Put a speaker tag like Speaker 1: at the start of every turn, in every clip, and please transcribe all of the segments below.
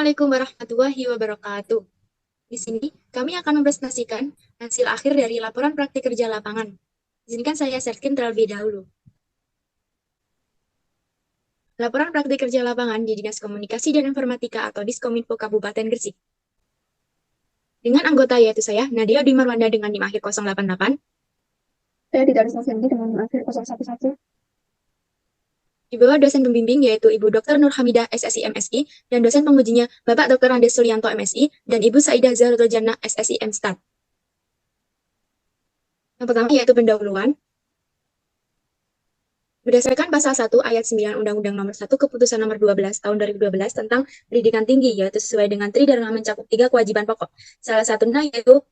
Speaker 1: Assalamualaikum warahmatullahi wabarakatuh. Di sini kami akan mempresentasikan hasil akhir dari laporan praktik kerja lapangan. Izinkan saya share screen terlebih dahulu. Laporan praktik kerja lapangan di Dinas Komunikasi dan Informatika atau Diskominfo Kabupaten Gresik. Dengan anggota yaitu saya, Nadia Dimarwanda dengan NIM akhir 088.
Speaker 2: Saya tidak bisa sendiri dengan akhir 011.
Speaker 1: Di bawah dosen pembimbing yaitu Ibu Dr. Nur Hamidah SSI MSI dan dosen pengujinya Bapak Dr. Andes Sulianto MSI dan Ibu Saidah Zahratul Jannah SSI MStat. Yang pertama yaitu pendahuluan. Berdasarkan pasal 1 ayat 9 Undang-Undang Nomor 1 Keputusan Nomor 12 Tahun 2012 tentang pendidikan tinggi, yaitu sesuai dengan TRI Dharma mencakup 3 kewajiban pokok. Salah satunya yaitu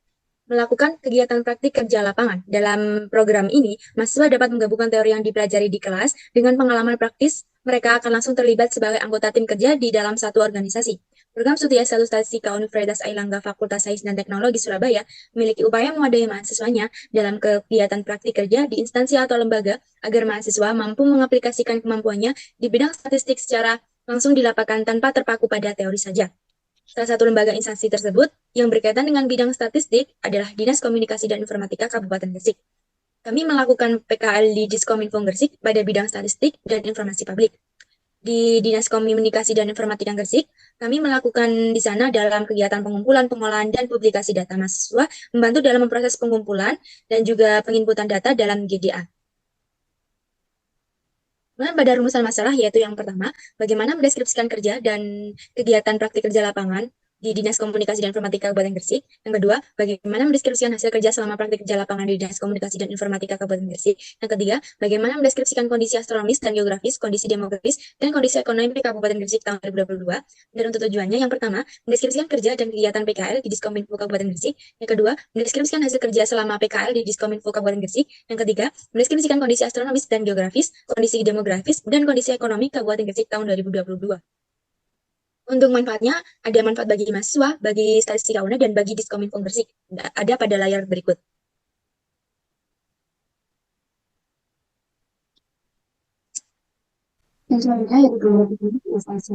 Speaker 1: melakukan kegiatan praktik kerja lapangan. Dalam program ini, mahasiswa dapat menggabungkan teori yang dipelajari di kelas dengan pengalaman praktis. Mereka akan langsung terlibat sebagai anggota tim kerja di dalam satu organisasi. Program Studi S1 Statistika Universitas Airlangga Fakultas Sains dan Teknologi Surabaya memiliki upaya mewadai mahasiswanya dalam kegiatan praktik kerja di instansi atau lembaga agar mahasiswa mampu mengaplikasikan kemampuannya di bidang statistik secara langsung di lapangan tanpa terpaku pada teori saja. Salah satu lembaga instansi tersebut yang berkaitan dengan bidang statistik adalah Dinas Komunikasi dan Informatika Kabupaten Gresik. Kami melakukan PKL di Diskominfo Gresik pada bidang statistik dan informasi publik. Di Dinas Komunikasi dan Informatika Gresik, kami melakukan di sana dalam kegiatan pengumpulan, pengolahan, dan publikasi data mahasiswa, membantu dalam memproses pengumpulan dan juga penginputan data dalam GDA. Kemudian pada rumusan masalah yaitu yang pertama, bagaimana mendeskripsikan kerja dan kegiatan praktik kerja lapangan di Dinas Komunikasi dan Informatika Kabupaten Gresik. Yang kedua, bagaimana mendeskripsikan hasil kerja selama praktik kerja lapangan di Dinas Komunikasi dan Informatika Kabupaten Gresik. Yang ketiga, bagaimana mendeskripsikan kondisi astronomis dan geografis, kondisi demografis, dan kondisi ekonomi Kabupaten Gresik tahun 2022. Dan untuk tujuannya, yang pertama, mendeskripsikan kerja dan kegiatan PKL di Diskominfo Kabupaten Gresik. Yang kedua, mendeskripsikan hasil kerja selama PKL di Diskominfo Kabupaten Gresik. Yang ketiga, mendeskripsikan kondisi astronomis dan geografis, kondisi demografis, dan kondisi ekonomi Kabupaten Gresik tahun 2022. Untuk manfaatnya, ada manfaat bagi mahasiswa, bagi statistika UNED, dan bagi Diskominfo Gresik. Ada pada layar berikut.
Speaker 2: Yang selanjutnya yaitu geografi instansi.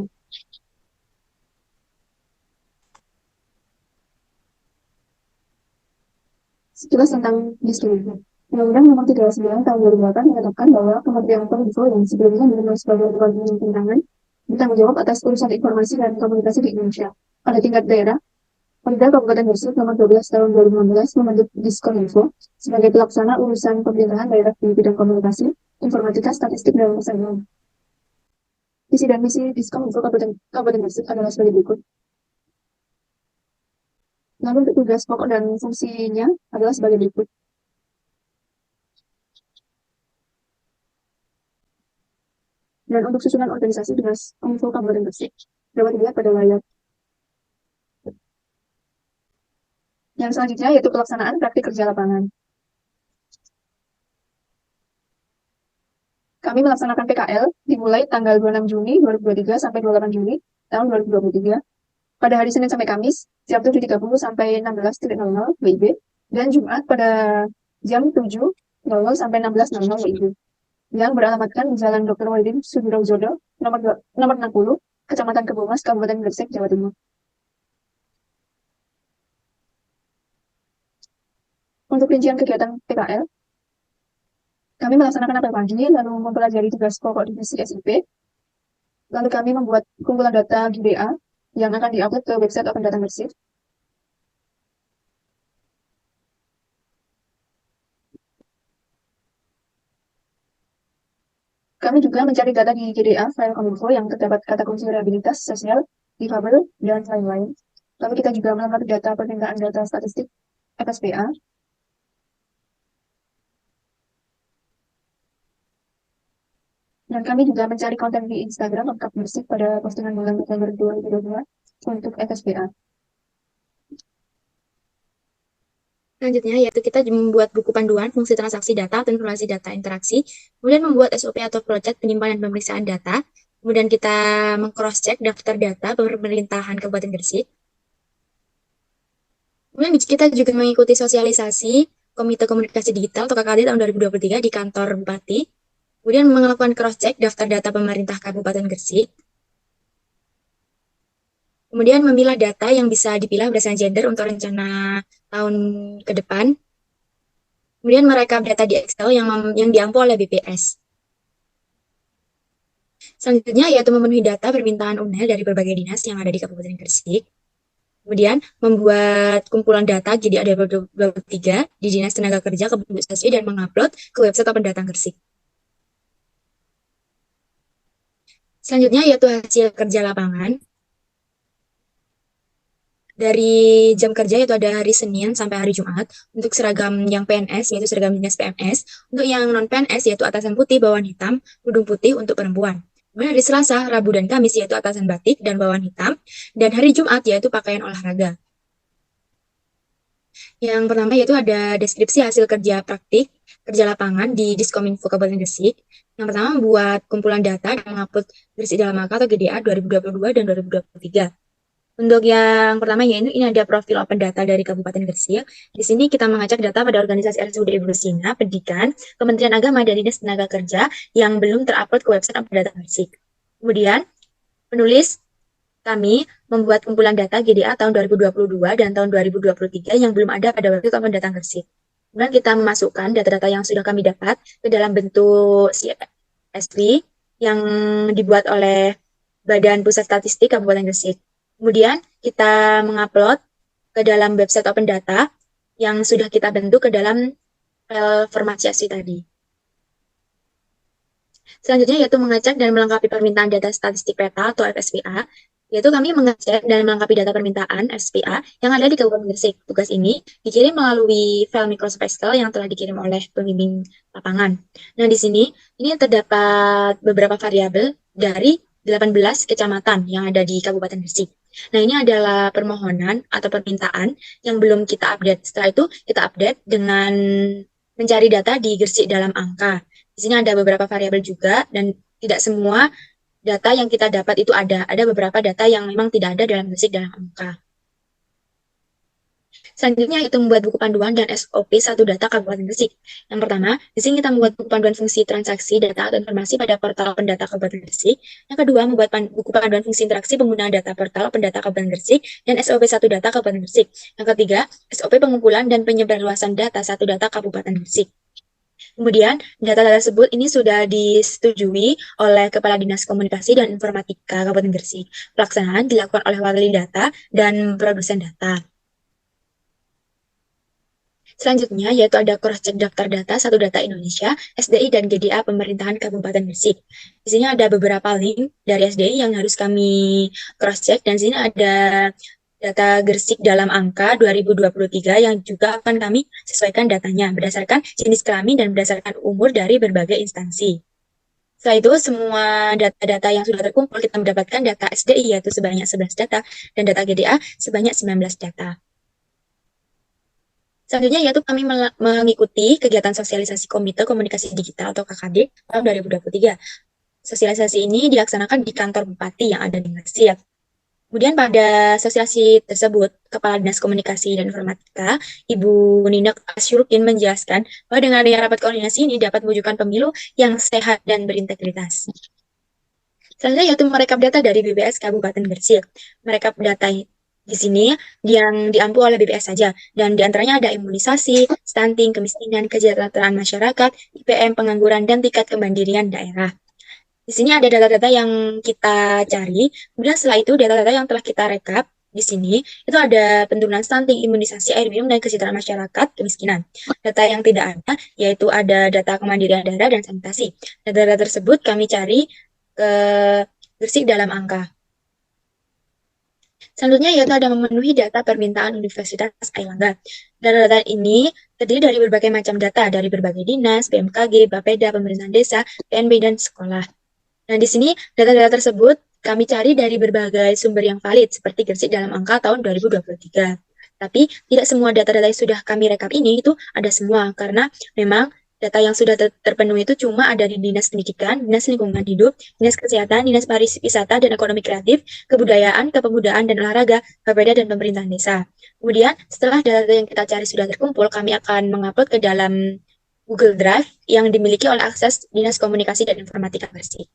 Speaker 2: Sekilas tentang distribusi. Undang-Undang Nomor 39 Tahun 2008 mengatakan bahwa Kementerian Kominfo yang sebelumnya dikenal sebagai Departemen Pemerintahan bertanggung jawab atas urusan informasi dan komunikasi di Indonesia. Pada tingkat daerah, Pemda Kabupaten Gresik Nomor 12 Tahun 2016 membentuk Diskominfo sebagai pelaksana urusan pemerintahan daerah di bidang komunikasi, informatika, statistik, dan persaingan. Visi dan misi Diskominfo Kabupaten Gresik adalah sebagai berikut. Lalu untuk tugas pokok dan fungsinya adalah sebagai berikut. Dan untuk susunan organisasi Dinas Kominfo Kabupaten Gresik dapat dilihat pada layar. Yang selanjutnya yaitu pelaksanaan praktik kerja lapangan. Kami melaksanakan PKL dimulai tanggal 26 Juni 2023 sampai 28 Juni tahun 2023 pada hari Senin sampai Kamis jam 7.30 sampai 16.00 WIB dan Jumat pada jam 7.00 sampai 16.00 WIB yang beralamatkan di Jalan Dr. Walidin Sudirojodo nomor 60 Kecamatan Kebomas Kabupaten Gresik Jawa Timur. Untuk rincian kegiatan PKL, kami melaksanakan apel pagi, lalu mempelajari tugas pokok divisi SIP, lalu kami membuat kumpulan data GDA yang akan diupload ke website Open Data Gresik. Kami juga mencari data di GDA file Kominfo yang terdapat kata kunci reliabilitas, sosial, difabel, dan lain-lain. Lalu kita juga melengkapi data permintaan data statistik FSPA. Dan kami juga mencari konten di Instagram lengkap Gresik pada postingan bulan Desember 2022 untuk FSPA.
Speaker 1: Selanjutnya, yaitu kita membuat buku panduan fungsi transaksi data atau informasi data interaksi, kemudian membuat SOP atau project penyimpanan dan pemeriksaan data, kemudian kita meng-cross-check daftar data pemerintahan Kabupaten Gresik. Kemudian kita juga mengikuti sosialisasi Komite Komunikasi Digital atau KKD tahun 2023 di kantor Bupati, kemudian melakukan cross-check daftar data pemerintah Kabupaten Gresik. Kemudian memilah data yang bisa dipilah berdasarkan gender untuk rencana tahun ke depan. Kemudian merekap data di Excel yang diampu oleh BPS. Selanjutnya yaitu memenuhi data permintaan UNEL dari berbagai dinas yang ada di Kabupaten Gresik. Kemudian membuat kumpulan data GDA 2023 di Dinas Tenaga Kerja Kebutuhan Siswi dan mengupload ke website Open Data Gresik. Selanjutnya yaitu hasil kerja lapangan. Dari jam kerja yaitu ada hari Senin sampai hari Jumat. Untuk seragam yang PNS yaitu seragam dinas PNS. Untuk yang non PNS yaitu atasan putih, bawahan hitam, kerudung putih untuk perempuan. Kemudian hari Selasa, Rabu, dan Kamis yaitu atasan batik dan bawahan hitam. Dan hari Jumat yaitu pakaian olahraga. Yang pertama yaitu ada deskripsi hasil kerja praktik, kerja lapangan di Diskominfo Kabupaten Gresik. Yang pertama membuat kumpulan data dan mengupload Gresik dalam Angka atau GDA 2022 dan 2023. Untuk yang pertama ini ada profil open data dari Kabupaten Gresik. Di sini kita mengacak data pada organisasi RSUD Ibu Sina, Pendidikan, Kementerian Agama, dan Dinas Tenaga Kerja yang belum terupload ke website open data Gresik. Kemudian penulis kami membuat kumpulan data GDA tahun 2022 dan tahun 2023 yang belum ada pada website open data Gresik. Kemudian kita memasukkan data-data yang sudah kami dapat ke dalam bentuk CSV yang dibuat oleh Badan Pusat Statistik Kabupaten Gresik. Kemudian kita mengupload ke dalam website Open Data yang sudah kita bentuk ke dalam file format CSV tadi. Selanjutnya yaitu mengecek dan melengkapi permintaan data statistik peta atau FSPA, yaitu kami mengecek dan melengkapi data permintaan FSPA yang ada di Kabupaten Gresik. Tugas ini dikirim melalui file Microsoft Excel yang telah dikirim oleh pembimbing lapangan. Nah, di sini ini terdapat beberapa variabel dari 18 kecamatan yang ada di Kabupaten Gresik. Nah, ini adalah permohonan atau permintaan yang belum kita update. Setelah itu kita update dengan mencari data di Gresik dalam angka. Di sini ada beberapa variabel juga dan tidak semua data yang kita dapat itu ada. Ada beberapa data yang memang tidak ada dalam Gresik dalam angka. Selanjutnya itu membuat buku panduan dan SOP satu data Kabupaten Gresik. Yang pertama, di sini kita membuat buku panduan fungsi transaksi data atau informasi pada portal pendata Kabupaten Gresik. Yang kedua, membuat buku panduan fungsi interaksi penggunaan data portal pendata Kabupaten Gresik dan SOP satu data Kabupaten Gresik. Yang ketiga, SOP pengumpulan dan penyebarluasan data satu data Kabupaten Gresik. Kemudian, data tersebut ini sudah disetujui oleh Kepala Dinas Komunikasi dan Informatika Kabupaten Gresik. Pelaksanaan dilakukan oleh wali data dan produsen data. Selanjutnya, yaitu ada cross-check daftar data satu data Indonesia, SDI, dan GDA Pemerintahan Kabupaten Gresik. Di sini ada beberapa link dari SDI yang harus kami cross-check, dan di sini ada data Gresik dalam angka 2023 yang juga akan kami sesuaikan datanya berdasarkan jenis kelamin dan berdasarkan umur dari berbagai instansi. Setelah itu, semua data-data yang sudah terkumpul, kita mendapatkan data SDI yaitu sebanyak 11 data dan data GDA sebanyak 19 data. Selanjutnya yaitu kami mengikuti kegiatan sosialisasi Komite Komunikasi Digital atau KKD tahun 2023. Sosialisasi ini dilaksanakan di kantor Bupati yang ada di Gresik. Kemudian pada sosialisasi tersebut, Kepala Dinas Komunikasi dan Informatika, Ibu Ninek Asyurukin menjelaskan bahwa dengan adanya rapat koordinasi ini dapat mewujudkan pemilu yang sehat dan berintegritas. Selanjutnya yaitu merekap data dari BPS Kabupaten Gresik. Merekap data di sini yang diampu oleh BPS saja, dan diantaranya ada imunisasi, stunting, kemiskinan, kesejahteraan masyarakat, IPM, pengangguran, dan tingkat kemandirian daerah. Di sini ada data-data yang kita cari, kemudian setelah itu data-data yang telah kita rekap di sini, itu ada penurunan stunting, imunisasi, air minum, dan kesejahteraan masyarakat, kemiskinan. Data yang tidak ada, yaitu ada data kemandirian daerah dan sanitasi. Data-data tersebut kami cari ke Gresik dalam angka. Selanjutnya yaitu ada memenuhi data permintaan Universitas Airlangga. Data-data ini terdiri dari berbagai macam data dari berbagai dinas, BMKG, Bapeda, pemerintahan desa, PNB, dan sekolah. Nah, di sini data-data tersebut kami cari dari berbagai sumber yang valid seperti Gresik dalam angka tahun 2023. Tapi tidak semua data-data yang sudah kami rekap ini itu ada semua karena memang data yang sudah terpenuhi itu cuma ada di Dinas Pendidikan, Dinas Lingkungan Hidup, Dinas Kesehatan, Dinas Pariwisata dan Ekonomi Kreatif, Kebudayaan, Kepemudaan dan Olahraga, Bapeda dan Pemerintahan Desa. Kemudian setelah data yang kita cari sudah terkumpul, kami akan mengupload ke dalam Google Drive yang dimiliki oleh akses Dinas Komunikasi dan Informatika Gresik.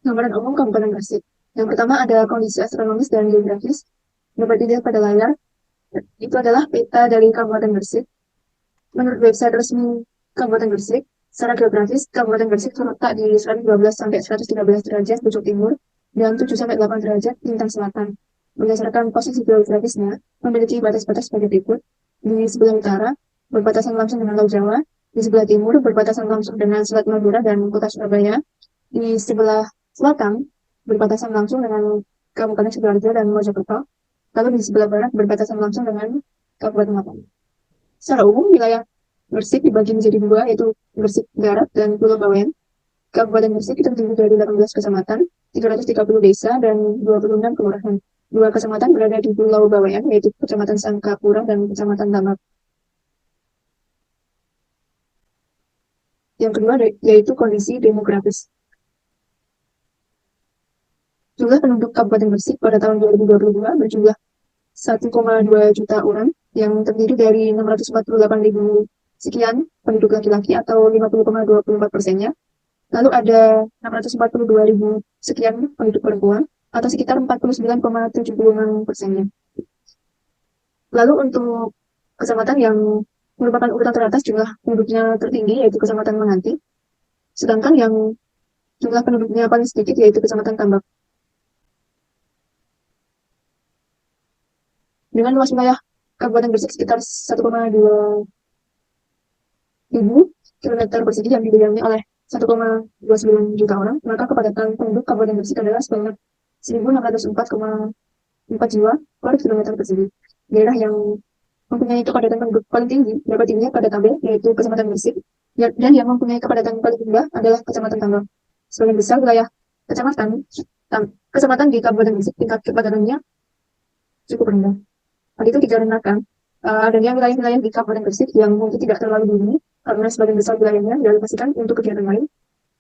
Speaker 2: Gambaran umum Kabupaten Gresik. Yang pertama ada kondisi astronomis dan geografis. Dapat dilihat pada layar. Itu adalah peta dari Kabupaten Gresik. Menurut website resmi Kabupaten Gresik, secara geografis, Kabupaten Gresik terletak di 112 sampai 113 derajat pucuk timur dan 7 sampai 8 derajat lintang selatan. Berdasarkan posisi geografisnya, memiliki batas-batas sebagai berikut. Di sebelah utara, berbatasan langsung dengan Laut Jawa. Di sebelah timur, berbatasan langsung dengan Selat Madura dan Kota Surabaya. Di sebelah selatan, berbatasan langsung dengan Kabupaten Sidoarjo dan Mojokerto. Lalu di sebelah barat, berbatasan langsung dengan Kabupaten Malang. Secara umum, wilayah Gresik dibagi menjadi dua, yaitu Gresik Barat dan Pulau Bawean. Kabupaten Gresik itu terdiri dari 18 kecamatan, 330 desa, dan 26 kelurahan. Dua kecamatan berada di Pulau Bawean, yaitu Kecamatan Sangkapura dan Kecamatan Tambak. Yang kedua yaitu kondisi demografis. Jumlah penduduk Kabupaten Gresik pada tahun 2022 berjumlah 1,2 juta orang, yang terdiri dari 648.000 sekian penduduk laki-laki atau 50,24%-nya. Lalu ada 642.000 sekian penduduk perempuan atau sekitar 49,76%-nya. Lalu untuk kecamatan yang merupakan urutan teratas jumlah penduduknya tertinggi yaitu Kecamatan Menganti, sedangkan yang jumlah penduduknya paling sedikit yaitu Kecamatan Tambak. Dengan luas wilayah Kabupaten Gresik sekitar 1,2 ribu kilometer persegi yang didiami oleh 1,29 juta orang, maka kepadatan penduduk Kabupaten Gresik adalah sebanyak 1.604,4 jiwa per kilometer persegi. Daerah yang mempunyai kepadatan penduduk paling tinggi dapat dilihat pada tabel, yaitu Kecamatan Gresik, dan yang mempunyai kepadatan paling rendah adalah Kecamatan Tambak. Sebagian besar wilayah kecamatan di Kabupaten Gresik tingkat kepadatannya cukup rendah. Hal itu dikarenakan adanya wilayah-wilayah di Kabupaten Gresik yang mungkin tidak terlalu dihuni karena sebagian besar wilayahnya dialokasikan untuk kegiatan lain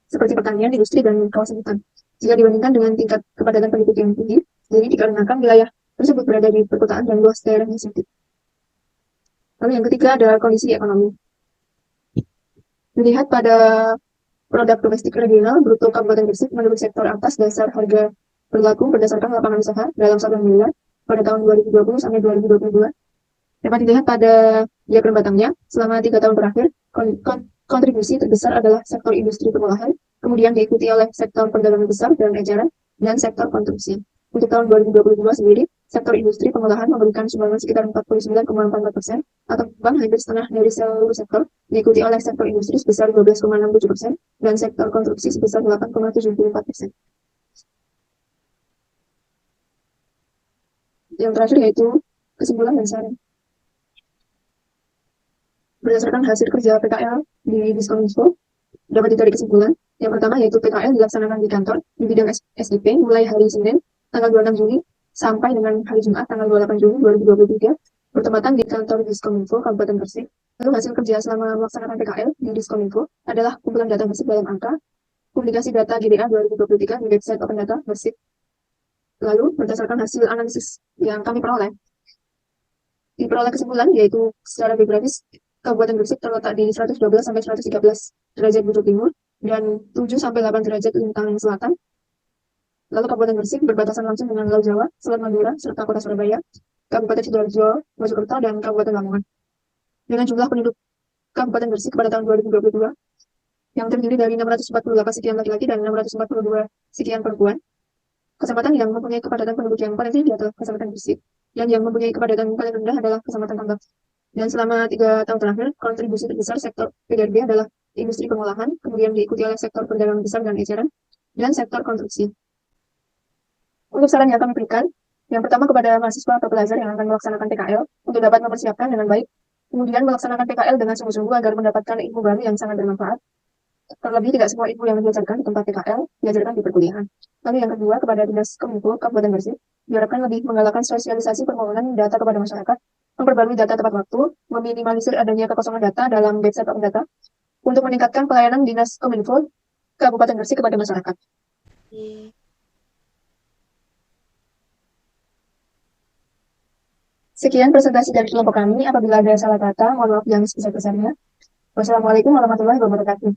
Speaker 2: seperti pertanian, industri, dan kawasan hutan. Jika dibandingkan dengan tingkat kepadatan penduduk yang tinggi, jadi dikarenakan wilayah tersebut berada di perkotaan dan luas daerahnya sempit. Lalu yang ketiga ada kondisi ekonomi. Dilihat pada produk domestik regional bruto Kabupaten Gresik menurut sektor atas dasar harga berlaku berdasarkan lapangan usaha dalam satuan miliar pada tahun 2020 sampai 2022. Dapat dilihat pada diagram batangnya, selama 3 tahun terakhir, kontribusi terbesar adalah sektor industri pengolahan, kemudian diikuti oleh sektor perdagangan besar dan eceran, dan sektor konstruksi. Untuk tahun 2022 sendiri, sektor industri pengolahan memberikan sumbangan sekitar 49,44% atau bahkan hampir setengah dari seluruh sektor, diikuti oleh sektor industri sebesar 12,67% dan sektor konstruksi sebesar 8,74%. Yang terakhir yaitu kesimpulan dan saran. Berdasarkan hasil kerja PKL di Diskominfo, dapat ditarik kesimpulan. Yang pertama yaitu PKL dilaksanakan di kantor di bidang SIP mulai hari Senin tanggal 26 Juni sampai dengan hari Jumat tanggal 28 Juni 2023 bertempatan di kantor Diskominfo Kabupaten Gresik. Lalu hasil kerja selama melaksanakan PKL di Diskominfo adalah kumpulan data Gresik dalam angka, publikasi data GDA 2023 di website Open Data Gresik. Lalu berdasarkan hasil analisis yang kami peroleh, diperoleh kesimpulan yaitu secara geografis Kabupaten Gresik terletak di 112 sampai 113 derajat bujur timur dan 7 sampai 8 derajat lintang selatan. Lalu Kabupaten Gresik berbatasan langsung dengan Laut Jawa, Selat Madura, serta Kota Surabaya, Kabupaten Sidoarjo, Mojokerto, dan Kabupaten Lamongan. Dengan jumlah penduduk Kabupaten Gresik pada tahun 2022 yang terdiri dari 648 sekian laki-laki dan 642 sekian perempuan, kecamatan yang mempunyai kepadatan penduduk yang paling tinggi adalah Kecamatan Gresik, dan yang mempunyai kepadatan paling rendah adalah Kecamatan Tambak. Dan selama 3 tahun terakhir, kontribusi terbesar sektor PDRB adalah industri pengolahan, kemudian diikuti oleh sektor perdagangan besar dan eceran, dan sektor konstruksi. Untuk saran yang kami berikan, yang pertama kepada mahasiswa atau pelajar yang akan melaksanakan PKL untuk dapat mempersiapkan dengan baik, kemudian melaksanakan PKL dengan sungguh-sungguh agar mendapatkan ilmu baru yang sangat bermanfaat. Terlebih tidak semua ilmu yang diajarkan di tempat PKL diajarkan di perkuliahan. Lalu yang kedua kepada Dinas Kominfo Kabupaten Gresik diharapkan lebih menggalakkan sosialisasi permohonan data kepada masyarakat, memperbarui data tepat waktu, meminimalisir adanya kekosongan data dalam website Open Data untuk meningkatkan pelayanan Dinas Kominfo Kabupaten Gresik kepada masyarakat. Sekian presentasi dari kelompok kami. Apabila ada salah kata, mohon maaf yang sebesar-besarnya. Wassalamualaikum warahmatullahi wabarakatuh.